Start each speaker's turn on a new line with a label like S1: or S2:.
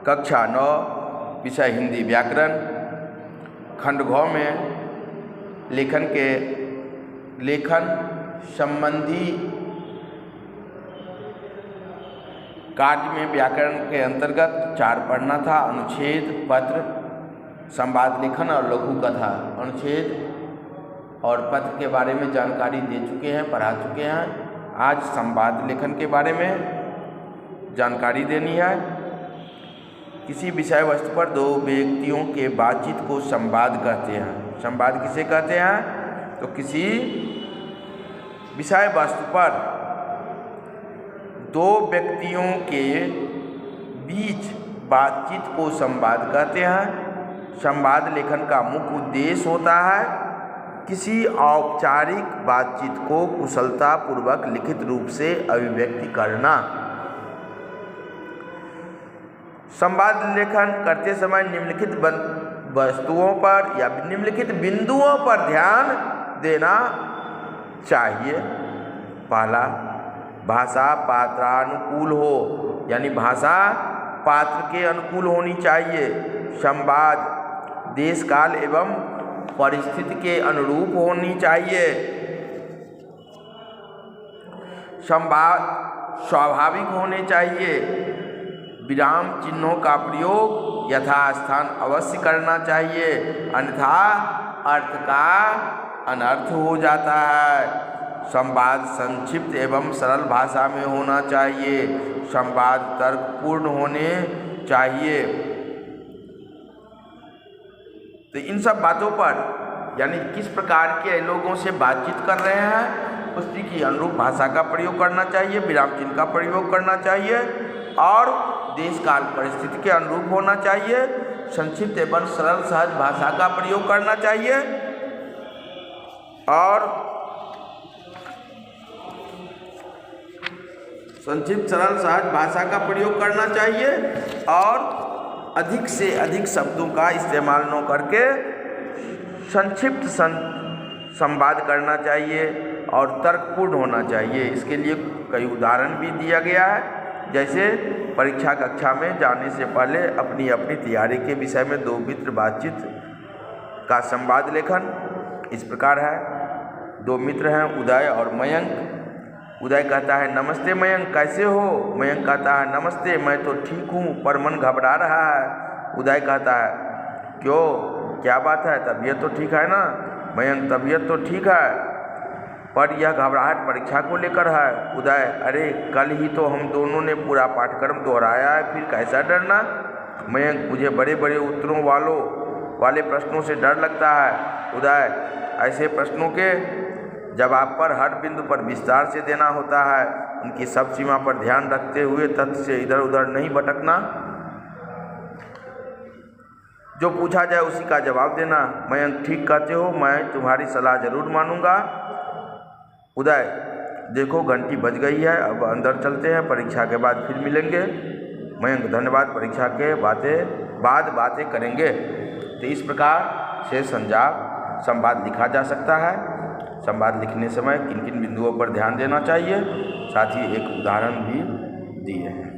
S1: कक्षा 9 विषय हिंदी व्याकरण खंड घ में लेखन संबंधी कार्य में व्याकरण के अंतर्गत 4 पढ़ना था। अनुच्छेद, पत्र, संवाद लेखन और लघु कथा। अनुच्छेद और पत्र के बारे में जानकारी दे चुके हैं, पढ़ा चुके हैं। आज संवाद लेखन के बारे में जानकारी देनी है। किसी विषय वस्तु पर दो व्यक्तियों के बातचीत को संवाद कहते हैं। संवाद किसे कहते हैं? तो किसी विषय वस्तु पर दो व्यक्तियों के बीच बातचीत को संवाद कहते हैं। संवाद लेखन का मुख्य उद्देश्य होता है किसी औपचारिक बातचीत को कुशलतापूर्वक लिखित रूप से अभिव्यक्ति करना। संवाद लेखन करते समय निम्नलिखित वस्तुओं पर या निम्नलिखित बिंदुओं पर ध्यान देना चाहिए। पहला, भाषा पात्रानुकूल हो, यानी भाषा पात्र के अनुकूल होनी चाहिए। संवाद देश काल एवं परिस्थिति के अनुरूप होनी चाहिए। संवाद स्वाभाविक होने चाहिए। विराम चिन्हों का प्रयोग यथास्थान अवश्य करना चाहिए, अन्यथा अर्थ का अनर्थ हो जाता है। संवाद संक्षिप्त एवं सरल भाषा में होना चाहिए। संवाद तर्कपूर्ण होने चाहिए। तो इन सब बातों पर, यानी किस प्रकार के लोगों से बातचीत कर रहे हैं, उसी की अनुरूप भाषा का प्रयोग करना चाहिए, विराम चिन्ह का प्रयोग करना चाहिए और देश काल परिस्थिति के अनुरूप होना चाहिए। संक्षिप्त एवं सरल सहज भाषा का प्रयोग करना चाहिए और संक्षिप्त सरल सहज भाषा का प्रयोग करना चाहिए और अधिक से अधिक शब्दों का इस्तेमाल न करके संक्षिप्त संवाद करना चाहिए और तर्कपूर्ण होना चाहिए। इसके लिए कई उदाहरण भी दिया गया है। जैसे परीक्षा कक्षा में जाने से पहले अपनी अपनी तैयारी के विषय में दो मित्र बातचीत का संवाद लेखन इस प्रकार है। दो मित्र हैं, उदय और मयंक। उदय कहता है, नमस्ते मयंक, कैसे हो? मयंक कहता है, नमस्ते, मैं तो ठीक हूँ पर मन घबरा रहा है। उदय कहता है, क्यों, क्या बात है? तबीयत तो ठीक है ना? मयंक, तबीयत तो ठीक है पर यह घबराहट परीक्षा को लेकर है। उदय, अरे कल ही तो हम दोनों ने पूरा पाठ्यक्रम दोहराया है, फिर कैसा डरना? मयंक, मुझे बड़े बड़े उत्तरों वाले प्रश्नों से डर लगता है। उदय, ऐसे प्रश्नों के जवाब पर हर बिंदु पर विस्तार से देना होता है। उनकी सब सीमा पर ध्यान रखते हुए तथ्य से इधर उधर नहीं भटकना। जो पूछा जाए उसी का जवाब देना। मयंक, ठीक कहते हो, मैं तुम्हारी सलाह जरूर मानूंगा। उदय, देखो घंटी बज गई है, अब अंदर चलते हैं, परीक्षा के बाद फिर मिलेंगे। मयंक, धन्यवाद, परीक्षा के बाद बातें करेंगे। तो इस प्रकार से संवाद लिखा जा सकता है। संवाद लिखने समय किन किन बिंदुओं पर ध्यान देना चाहिए, साथ ही एक उदाहरण भी दिए हैं।